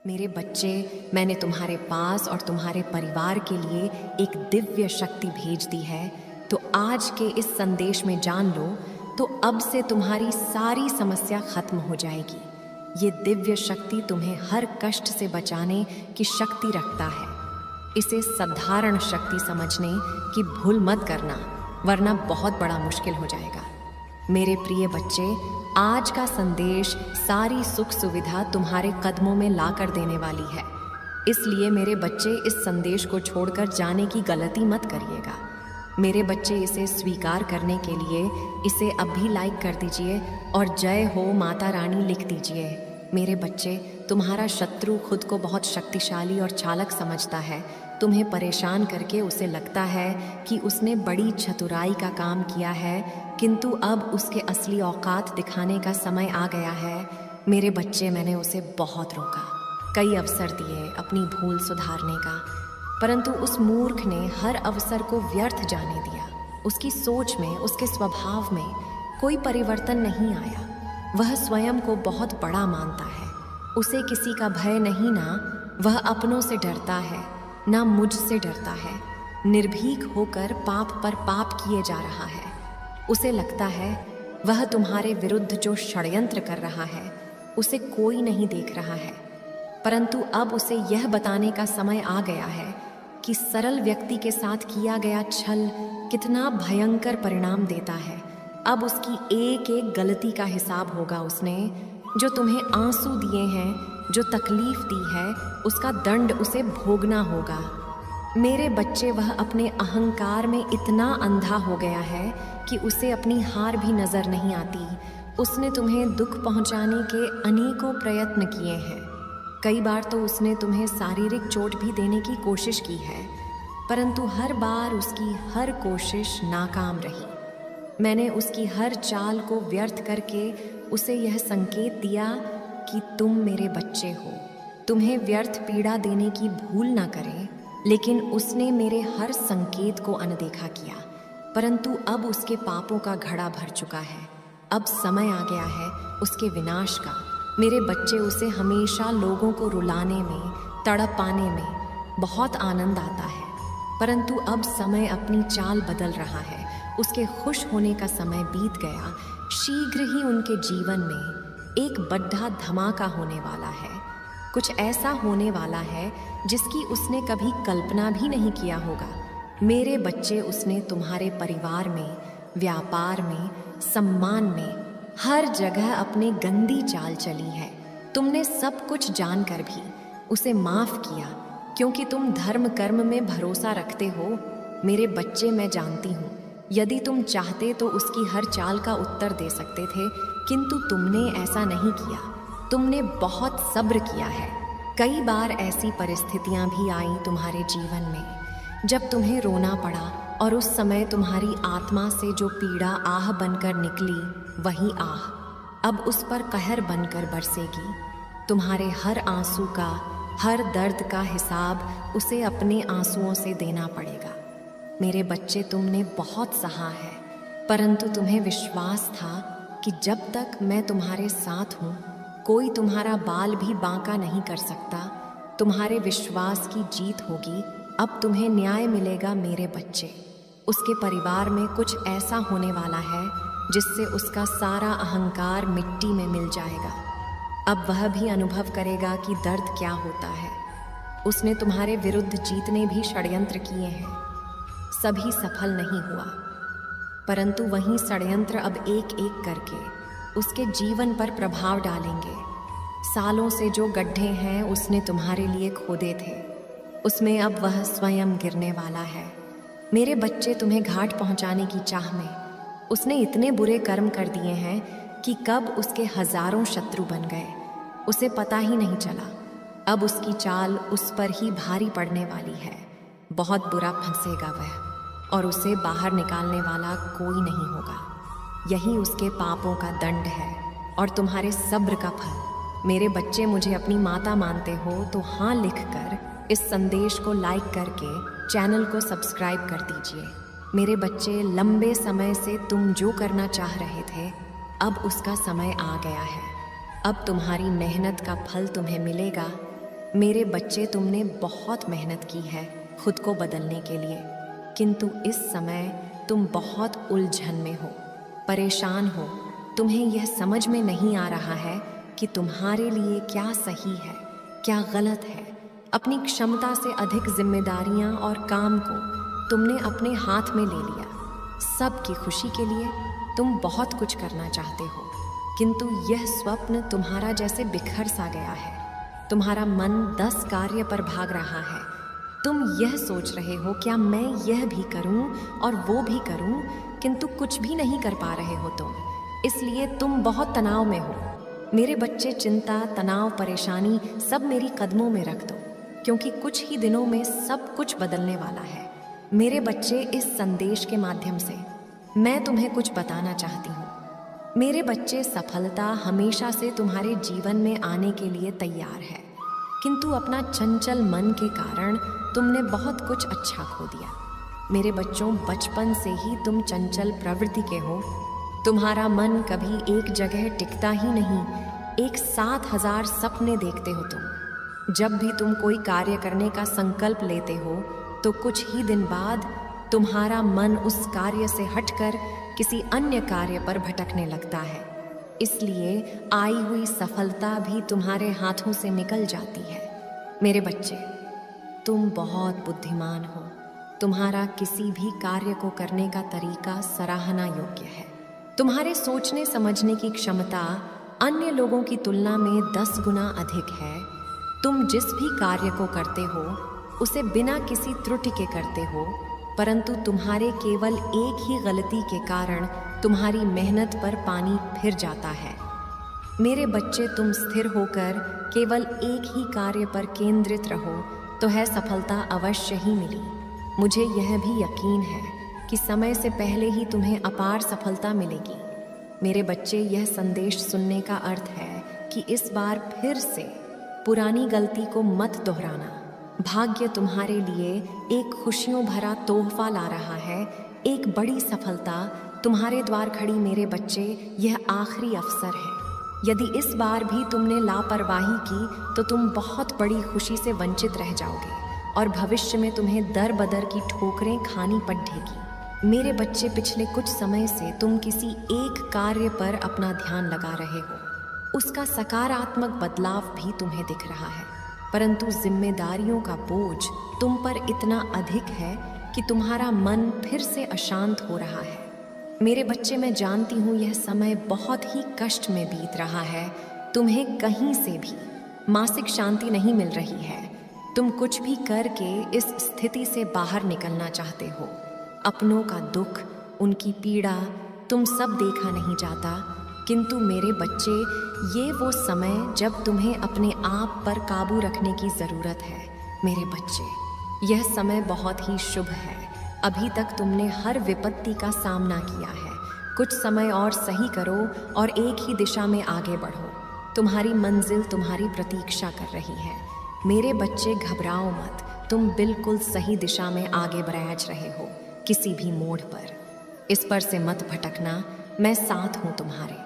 मेरे बच्चे, मैंने तुम्हारे पास और तुम्हारे परिवार के लिए एक दिव्य शक्ति भेज दी है। तो आज के इस संदेश में जान लो, तो अब से तुम्हारी सारी समस्या खत्म हो जाएगी। ये दिव्य शक्ति तुम्हें हर कष्ट से बचाने की शक्ति रखता है। इसे साधारण शक्ति समझने की भूल मत करना, वरना बहुत बड़ा मुश्किल हो जाएगा। मेरे प्रिय बच्चे, आज का संदेश सारी सुख सुविधा तुम्हारे कदमों में ला कर देने वाली है। इसलिए मेरे बच्चे, इस संदेश को छोड़कर जाने की गलती मत करिएगा। मेरे बच्चे, इसे स्वीकार करने के लिए इसे अभी लाइक कर दीजिए और जय हो माता रानी लिख दीजिए। मेरे बच्चे, तुम्हारा शत्रु खुद को बहुत शक्तिशाली और चालाक समझता है। तुम्हें परेशान करके उसे लगता है कि उसने बड़ी चतुराई का काम किया है, किंतु अब उसके असली औकात दिखाने का समय आ गया है। मेरे बच्चे, मैंने उसे बहुत रोका, कई अवसर दिए अपनी भूल सुधारने का, परंतु उस मूर्ख ने हर अवसर को व्यर्थ जाने दिया। उसकी सोच में, उसके स्वभाव में कोई परिवर्तन नहीं आया। वह स्वयं को बहुत बड़ा मानता है। उसे किसी का भय नहीं, ना वह अपनों से डरता है, ना मुझसे डरता है। निर्भीक होकर पाप पर पाप किए जा रहा है। उसे लगता है वह तुम्हारे विरुद्ध जो षड्यंत्र कर रहा है उसे कोई नहीं देख रहा है, परंतु अब उसे यह बताने का समय आ गया है कि सरल व्यक्ति के साथ किया गया छल कितना भयंकर परिणाम देता है। अब उसकी एक एक गलती का हिसाब होगा। उसने जो तुम्हें आंसू दिए हैं, जो तकलीफ दी है, उसका दंड उसे भोगना होगा। मेरे बच्चे, वह अपने अहंकार में इतना अंधा हो गया है कि उसे अपनी हार भी नजर नहीं आती। उसने तुम्हें दुख पहुंचाने के अनेकों प्रयत्न किए हैं। कई बार तो उसने तुम्हें शारीरिक चोट भी देने की कोशिश की है, परंतु हर बार उसकी हर कोशिश नाकाम रही। मैंने उसकी हर चाल को व्यर्थ करके उसे यह संकेत दिया कि तुम मेरे बच्चे हो, तुम्हें व्यर्थ पीड़ा देने की भूल ना करें, लेकिन उसने मेरे हर संकेत को अनदेखा किया। परंतु अब उसके पापों का घड़ा भर चुका है। अब समय आ गया है उसके विनाश का। मेरे बच्चे, उसे हमेशा लोगों को रुलाने में, तड़प पाने में बहुत आनंद आता है, परंतु अब समय अपनी चाल बदल रहा है। उसके खुश होने का समय बीत गया। शीघ्र ही उनके जीवन में एक बड़ा धमाका होने वाला है। कुछ ऐसा होने वाला है जिसकी उसने कभी कल्पना भी नहीं किया होगा। मेरे बच्चे, उसने तुम्हारे परिवार में, व्यापार में, सम्मान में, हर जगह अपने गंदी चाल चली है। तुमने सब कुछ जानकर भी उसे माफ किया, क्योंकि तुम धर्म कर्म में भरोसा रखते हो। मेरे बच्चे, मैं जानती हूँ, यदि तुम चाहते तो उसकी हर चाल का उत्तर दे सकते थे, किंतु तुमने ऐसा नहीं किया। तुमने बहुत सब्र किया है। कई बार ऐसी परिस्थितियां भी आई तुम्हारे जीवन में जब तुम्हें रोना पड़ा, और उस समय तुम्हारी आत्मा से जो पीड़ा आह बनकर निकली, वही आह अब उस पर कहर बनकर बरसेगी। तुम्हारे हर आंसू का, हर दर्द का हिसाब उसे अपने आंसुओं से देना पड़ेगा। मेरे बच्चे, तुमने बहुत सहा है, परंतु तुम्हें विश्वास था कि जब तक मैं तुम्हारे साथ हूँ, कोई तुम्हारा बाल भी बांका नहीं कर सकता। तुम्हारे विश्वास की जीत होगी। अब तुम्हें न्याय मिलेगा। मेरे बच्चे, उसके परिवार में कुछ ऐसा होने वाला है जिससे उसका सारा अहंकार मिट्टी में मिल जाएगा। अब वह भी अनुभव करेगा कि दर्द क्या होता है। उसने तुम्हारे विरुद्ध जीतने भी षड्यंत्र किए हैं, सभी सफल नहीं हुआ, परंतु वही षड्यंत्र अब एक एक करके उसके जीवन पर प्रभाव डालेंगे। सालों से जो गड्ढे हैं उसने तुम्हारे लिए खोदे थे, उसमें अब वह स्वयं गिरने वाला है। मेरे बच्चे, तुम्हें घाट पहुंचाने की चाह में उसने इतने बुरे कर्म कर दिए हैं कि कब उसके हजारों शत्रु बन गए उसे पता ही नहीं चला। अब उसकी चाल उस पर ही भारी पड़ने वाली है। बहुत बुरा फंसेगा वह, और उसे बाहर निकालने वाला कोई नहीं होगा। यही उसके पापों का दंड है और तुम्हारे सब्र का फल। मेरे बच्चे, मुझे अपनी माता मानते हो तो हाँ लिखकर इस संदेश को लाइक करके चैनल को सब्सक्राइब कर दीजिए। मेरे बच्चे, लंबे समय से तुम जो करना चाह रहे थे, अब उसका समय आ गया है। अब तुम्हारी मेहनत का फल तुम्हें मिलेगा। मेरे बच्चे, तुमने बहुत मेहनत की है खुद को बदलने के लिए, किंतु इस समय तुम बहुत उलझन में हो, परेशान हो। तुम्हें यह समझ में नहीं आ रहा है कि तुम्हारे लिए क्या सही है, क्या गलत है। अपनी क्षमता से अधिक जिम्मेदारियां और काम को तुमने अपने हाथ में ले लिया। सबकी खुशी के लिए तुम बहुत कुछ करना चाहते हो, किंतु यह स्वप्न तुम्हारा जैसे बिखर सा गया है। तुम्हारा मन 10 कार्य पर भाग रहा है। तुम यह सोच रहे हो, क्या मैं यह भी करूं और वो भी करूं, किंतु कुछ भी नहीं कर पा रहे हो तुम, इसलिए तुम बहुत तनाव में हो। मेरे बच्चे, चिंता, तनाव, परेशानी सब मेरी कदमों में रख दो, क्योंकि कुछ ही दिनों में सब कुछ बदलने वाला है। मेरे बच्चे, इस संदेश के माध्यम से मैं तुम्हें कुछ बताना चाहती हूँ। मेरे बच्चे, सफलता हमेशा से तुम्हारे जीवन में आने के लिए तैयार है, किंतु अपना चंचल मन के कारण तुमने बहुत कुछ अच्छा खो दिया। मेरे बच्चों, बचपन से ही तुम चंचल प्रवृत्ति के हो। तुम्हारा मन कभी एक जगह टिकता ही नहीं, एक 7,000 सपने देखते हो तुम। जब भी तुम कोई कार्य करने का संकल्प लेते हो तो कुछ ही दिन बाद तुम्हारा मन उस कार्य से हटकर किसी अन्य कार्य पर भटकने लगता है। इसलिए आई हुई सफलता भी तुम्हारे हाथों से निकल जाती है। मेरे बच्चे, तुम बहुत बुद्धिमान हो। तुम्हारा किसी भी कार्य को करने का तरीका सराहना योग्य है। तुम्हारे सोचने समझने की क्षमता अन्य लोगों की तुलना में 10 गुना अधिक है। तुम जिस भी कार्य को करते हो उसे बिना किसी त्रुटि के करते हो, परंतु तुम्हारे केवल एक ही गलती के कारण तुम्हारी मेहनत पर पानी फिर जाता है। मेरे बच्चे, तुम स्थिर होकर केवल एक ही कार्य पर केंद्रित रहो तो है सफलता अवश्य ही मिली। मुझे यह भी यकीन है कि समय से पहले ही तुम्हें अपार सफलता मिलेगी। मेरे बच्चे, यह संदेश सुनने का अर्थ है कि इस बार फिर से पुरानी गलती को मत दोहराना। भाग्य तुम्हारे लिए एक खुशियों भरा तोहफा ला रहा है, एक बड़ी सफलता तुम्हारे द्वार खड़ी। मेरे बच्चे, यह आखिरी अवसर है। यदि इस बार भी तुमने लापरवाही की तो तुम बहुत बड़ी खुशी से वंचित रह जाओगे और भविष्य में तुम्हें दर बदर की ठोकरें खानी पड़ेगी। मेरे बच्चे, पिछले कुछ समय से तुम किसी एक कार्य पर अपना ध्यान लगा रहे हो। उसका सकारात्मक बदलाव भी तुम्हें दिख रहा है, परंतु जिम्मेदारियों का बोझ तुम पर इतना अधिक है कि तुम्हारा मन फिर से अशांत हो रहा है। मेरे बच्चे, मैं जानती हूँ यह समय बहुत ही कष्ट में बीत रहा है। तुम्हें कहीं से भी मानसिक शांति नहीं मिल रही है। तुम कुछ भी करके इस स्थिति से बाहर निकलना चाहते हो। अपनों का दुख, उनकी पीड़ा तुम सब देखा नहीं जाता, किंतु मेरे बच्चे, ये वो समय जब तुम्हें अपने आप पर काबू रखने की ज़रूरत है। मेरे बच्चे, यह समय बहुत ही शुभ है। अभी तक तुमने हर विपत्ति का सामना किया है। कुछ समय और सही करो और एक ही दिशा में आगे बढ़ो। तुम्हारी मंजिल तुम्हारी प्रतीक्षा कर रही है। मेरे बच्चे, घबराओ मत। तुम बिल्कुल सही दिशा में आगे बढ़ रहे हो, किसी भी मोड़ पर। इस पर से मत भटकना, मैं साथ हूँ तुम्हारे।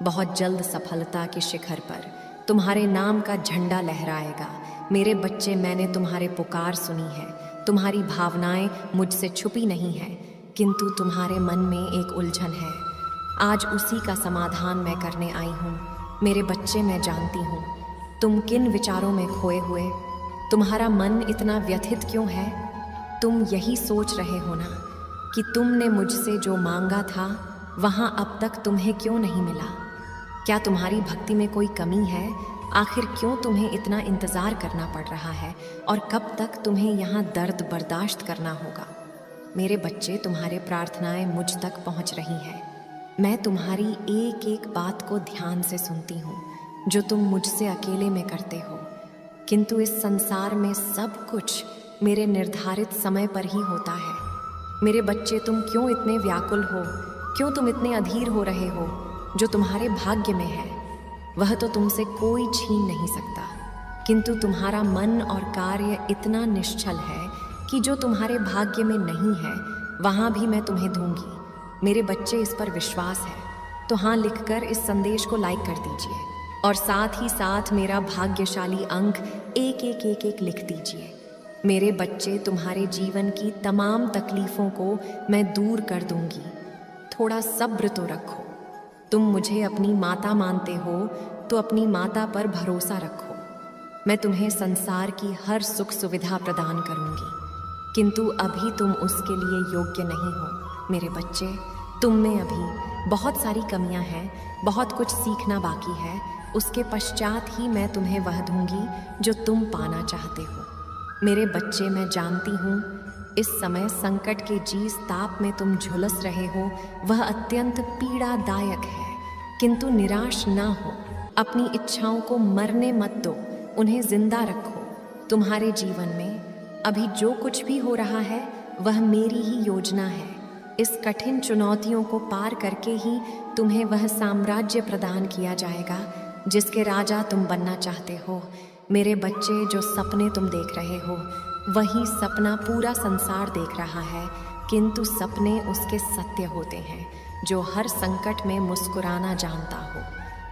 बहुत जल्द सफलता के शिखर पर तुम्हारे नाम का झंडा लहराएगा। मेरे बच्चे, मैंने तुम्हारे पुकार सुनी है। तुम्हारी भावनाएं मुझसे छुपी नहीं है, किंतु तुम्हारे मन में एक उलझन है। आज उसी का समाधान मैं करने आई हूँ। मेरे बच्चे, मैं जानती हूँ तुम किन विचारों में खोए हुए। तुम्हारा मन इतना व्यथित क्यों है? तुम यही सोच रहे हो ना कि तुमने मुझसे जो मांगा था वहाँ अब तक तुम्हें क्यों नहीं मिला। क्या तुम्हारी भक्ति में कोई कमी है? आखिर क्यों तुम्हें इतना इंतज़ार करना पड़ रहा है और कब तक तुम्हें यहाँ दर्द बर्दाश्त करना होगा? मेरे बच्चे, तुम्हारे प्रार्थनाएं मुझ तक पहुँच रही हैं। मैं तुम्हारी एक एक बात को ध्यान से सुनती हूँ जो तुम मुझसे अकेले में करते हो, किंतु इस संसार में सब कुछ मेरे निर्धारित समय पर ही होता है। मेरे बच्चे, तुम क्यों इतने व्याकुल हो? क्यों तुम इतने अधीर हो रहे हो? जो तुम्हारे भाग्य में है वह तो तुमसे कोई छीन नहीं सकता, किंतु तुम्हारा मन और कार्य इतना निश्चल है कि जो तुम्हारे भाग्य में नहीं है वहाँ भी मैं तुम्हें दूंगी। मेरे बच्चे, इस पर विश्वास है तो हाँ लिखकर इस संदेश को लाइक कर दीजिए। और साथ ही साथ मेरा भाग्यशाली अंक एक एक एक एक लिख दीजिए। मेरे बच्चे, तुम्हारे जीवन की तमाम तकलीफ़ों को मैं दूर कर दूंगी। थोड़ा सब्र तो रखो। तुम मुझे अपनी माता मानते हो तो अपनी माता पर भरोसा रखो। मैं तुम्हें संसार की हर सुख सुविधा प्रदान करूंगी, किंतु अभी तुम उसके लिए योग्य नहीं हो। मेरे बच्चे, तुम में अभी बहुत सारी कमियां हैं, बहुत कुछ सीखना बाकी है। उसके पश्चात ही मैं तुम्हें वह दूंगी जो तुम पाना चाहते हो। मेरे बच्चे, मैं जानती हूँ इस समय संकट के जीस ताप में तुम झुलस रहे हो, वह अत्यंत पीड़ादायक है, किंतु निराश ना हो। अपनी इच्छाओं को मरने मत दो, उन्हें जिंदा रखो। तुम्हारे जीवन में अभी जो कुछ भी हो रहा है वह मेरी ही योजना है। इस कठिन चुनौतियों को पार करके ही तुम्हें वह साम्राज्य प्रदान किया जाएगा जिसके राजा तुम बनना चाहते हो। मेरे बच्चे, जो सपने तुम देख रहे हो वही सपना पूरा संसार देख रहा है, किंतु सपने उसके सत्य होते हैं जो हर संकट में मुस्कुराना जानता हो,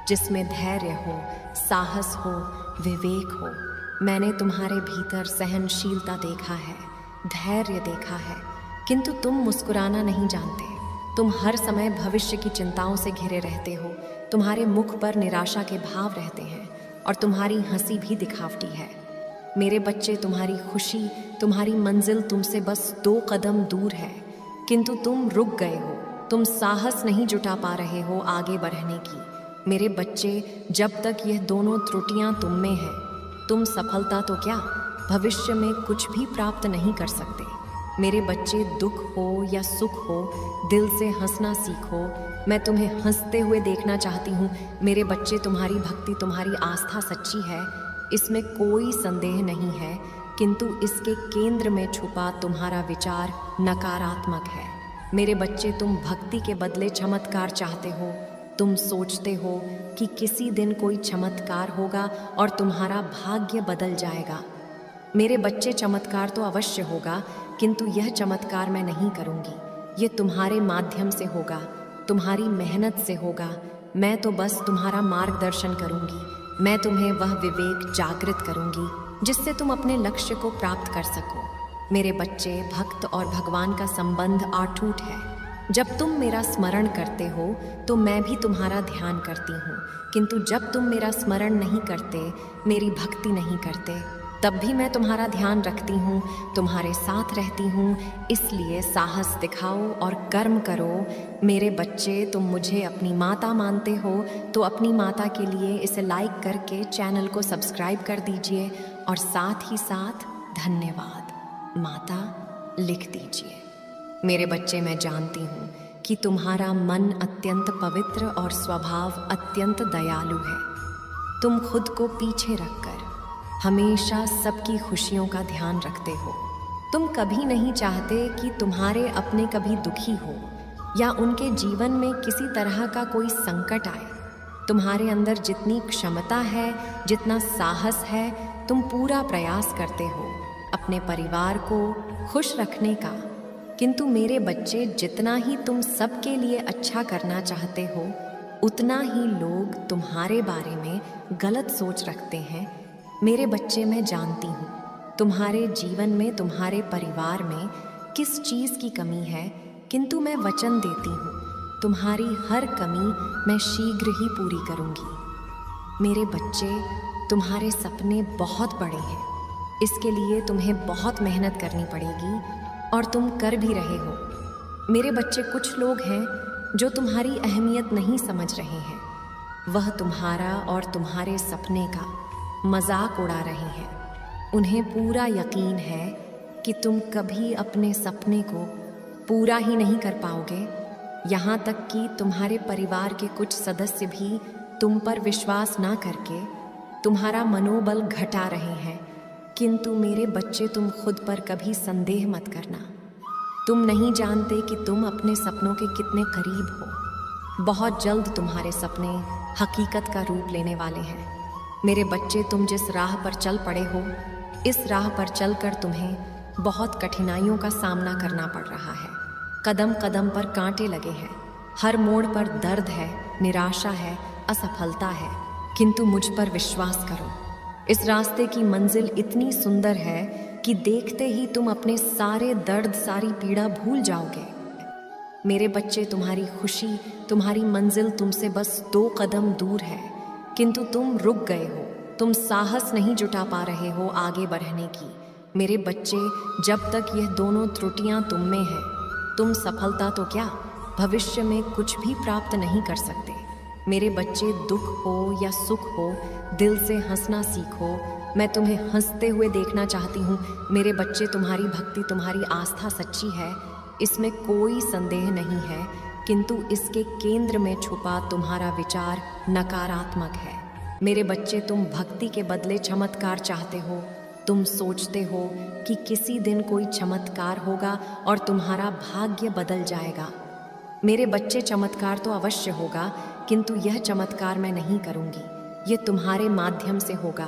जिसमें धैर्य हो, साहस हो, विवेक हो। मैंने तुम्हारे भीतर सहनशीलता देखा है, धैर्य देखा है, किंतु तुम मुस्कुराना नहीं जानते। तुम हर समय भविष्य की चिंताओं से घिरे रहते हो। तुम्हारे मुख पर निराशा के भाव रहते हैं और तुम्हारी हंसी भी दिखावटी है। मेरे बच्चे, तुम्हारी खुशी, तुम्हारी मंजिल तुमसे बस 2 कदम दूर है, किंतु तुम रुक गए हो। तुम साहस नहीं जुटा पा रहे हो आगे बढ़ने की। मेरे बच्चे, जब तक यह दोनों त्रुटियां तुम में हैं, तुम सफलता तो क्या, भविष्य में कुछ भी प्राप्त नहीं कर सकते। मेरे बच्चे, दुख हो या सुख हो, दिल से हंसना सीखो। मैं तुम्हें हंसते हुए देखना चाहती हूँ। मेरे बच्चे, तुम्हारी भक्ति, तुम्हारी आस्था सच्ची है, इसमें कोई संदेह नहीं है, किंतु इसके केंद्र में छुपा तुम्हारा विचार नकारात्मक है। मेरे बच्चे, तुम भक्ति के बदले चमत्कार चाहते हो। तुम सोचते हो कि किसी दिन कोई चमत्कार होगा और तुम्हारा भाग्य बदल जाएगा। मेरे बच्चे, चमत्कार तो अवश्य होगा, किंतु यह चमत्कार मैं नहीं करूँगी। ये तुम्हारे माध्यम से होगा, तुम्हारी मेहनत से होगा। मैं तो बस तुम्हारा मार्गदर्शन करूँगी। मैं तुम्हें वह विवेक जागृत करूँगी जिससे तुम अपने लक्ष्य को प्राप्त कर सको। मेरे बच्चे, भक्त और भगवान का संबंध अटूट है। जब तुम मेरा स्मरण करते हो तो मैं भी तुम्हारा ध्यान करती हूँ, किंतु जब तुम मेरा स्मरण नहीं करते, मेरी भक्ति नहीं करते, तब भी मैं तुम्हारा ध्यान रखती हूँ, तुम्हारे साथ रहती हूँ। इसलिए साहस दिखाओ और कर्म करो। मेरे बच्चे, तुम मुझे अपनी माता मानते हो तो अपनी माता के लिए इसे लाइक करके चैनल को सब्सक्राइब कर दीजिए और साथ ही साथ धन्यवाद माता लिख दीजिए। मेरे बच्चे, मैं जानती हूँ कि तुम्हारा मन अत्यंत पवित्र और स्वभाव अत्यंत दयालु है। तुम खुद को पीछे रखकर हमेशा सबकी खुशियों का ध्यान रखते हो। तुम कभी नहीं चाहते कि तुम्हारे अपने कभी दुखी हो या उनके जीवन में किसी तरह का कोई संकट आए। तुम्हारे अंदर जितनी क्षमता है, जितना साहस है, तुम पूरा प्रयास करते हो अपने परिवार को खुश रखने का। किंतु मेरे बच्चे, जितना ही तुम सबके लिए अच्छा करना चाहते हो, उतना ही लोग तुम्हारे बारे में गलत सोच रखते हैं। मेरे बच्चे, मैं जानती हूँ तुम्हारे जीवन में, तुम्हारे परिवार में किस चीज़ की कमी है, किंतु मैं वचन देती हूँ तुम्हारी हर कमी मैं शीघ्र ही पूरी करूँगी। मेरे बच्चे, तुम्हारे सपने बहुत बड़े हैं, इसके लिए तुम्हें बहुत मेहनत करनी पड़ेगी और तुम कर भी रहे हो। मेरे बच्चे, कुछ लोग हैं जो तुम्हारी अहमियत नहीं समझ रहे हैं। वह तुम्हारा और तुम्हारे सपने का मजाक उड़ा रहे हैं। उन्हें पूरा यकीन है कि तुम कभी अपने सपने को पूरा ही नहीं कर पाओगे। यहाँ तक कि तुम्हारे परिवार के कुछ सदस्य भी तुम पर विश्वास ना करके तुम्हारा मनोबल घटा रहे हैं। किंतु मेरे बच्चे, तुम खुद पर कभी संदेह मत करना। तुम नहीं जानते कि तुम अपने सपनों के कितने करीब हो। बहुत जल्द तुम्हारे सपने हकीकत का रूप लेने वाले हैं। मेरे बच्चे, तुम जिस राह पर चल पड़े हो, इस राह पर चलकर तुम्हें बहुत कठिनाइयों का सामना करना पड़ रहा है। कदम कदम पर कांटे लगे हैं, हर मोड़ पर दर्द है, निराशा है, असफलता है, किंतु मुझ पर विश्वास करो, इस रास्ते की मंजिल इतनी सुंदर है कि देखते ही तुम अपने सारे दर्द, सारी पीड़ा भूल जाओगे। मेरे बच्चे, तुम्हारी खुशी, तुम्हारी मंजिल तुमसे बस 2 कदम दूर है, किंतु तुम रुक गए हो। तुम साहस नहीं जुटा पा रहे हो आगे बढ़ने की। मेरे बच्चे, जब तक यह दोनों त्रुटियां तुम में हैं, तुम सफलता तो क्या, भविष्य में कुछ भी प्राप्त नहीं कर सकते। मेरे बच्चे, दुख हो या सुख हो, दिल से हंसना सीखो। मैं तुम्हें हंसते हुए देखना चाहती हूँ। मेरे बच्चे, तुम्हारी भक्ति, तुम्हारी आस्था सच्ची है, इसमें कोई संदेह नहीं है, किंतु इसके केंद्र में छुपा तुम्हारा विचार नकारात्मक है। मेरे बच्चे, तुम भक्ति के बदले चमत्कार चाहते हो। तुम सोचते हो कि किसी दिन कोई चमत्कार होगा और तुम्हारा भाग्य बदल जाएगा। मेरे बच्चे, चमत्कार तो अवश्य होगा, किंतु यह चमत्कार मैं नहीं करूँगी। ये तुम्हारे माध्यम से होगा,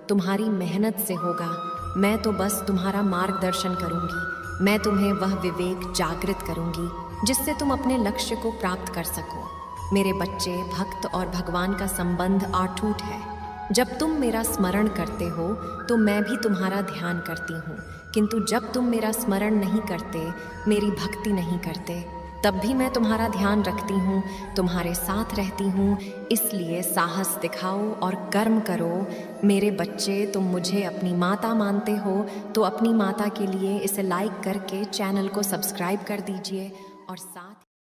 तुम्हारी मेहनत से होगा। मैं तो बस तुम्हारा मार्गदर्शन करूँगी। मैं तुम्हें वह विवेक जागृत करूँगी जिससे तुम अपने लक्ष्य को प्राप्त कर सको। मेरे बच्चे, भक्त और भगवान का संबंध अटूट है। जब तुम मेरा स्मरण करते हो तो मैं भी तुम्हारा ध्यान करती हूँ, किंतु जब तुम मेरा स्मरण नहीं करते, मेरी भक्ति नहीं करते, तब भी मैं तुम्हारा ध्यान रखती हूँ, तुम्हारे साथ रहती हूँ। इसलिए साहस दिखाओ और कर्म करो। मेरे बच्चे, तुम मुझे अपनी माता मानते हो तो अपनी माता के लिए इसे लाइक करके चैनल को सब्सक्राइब कर दीजिए और साथ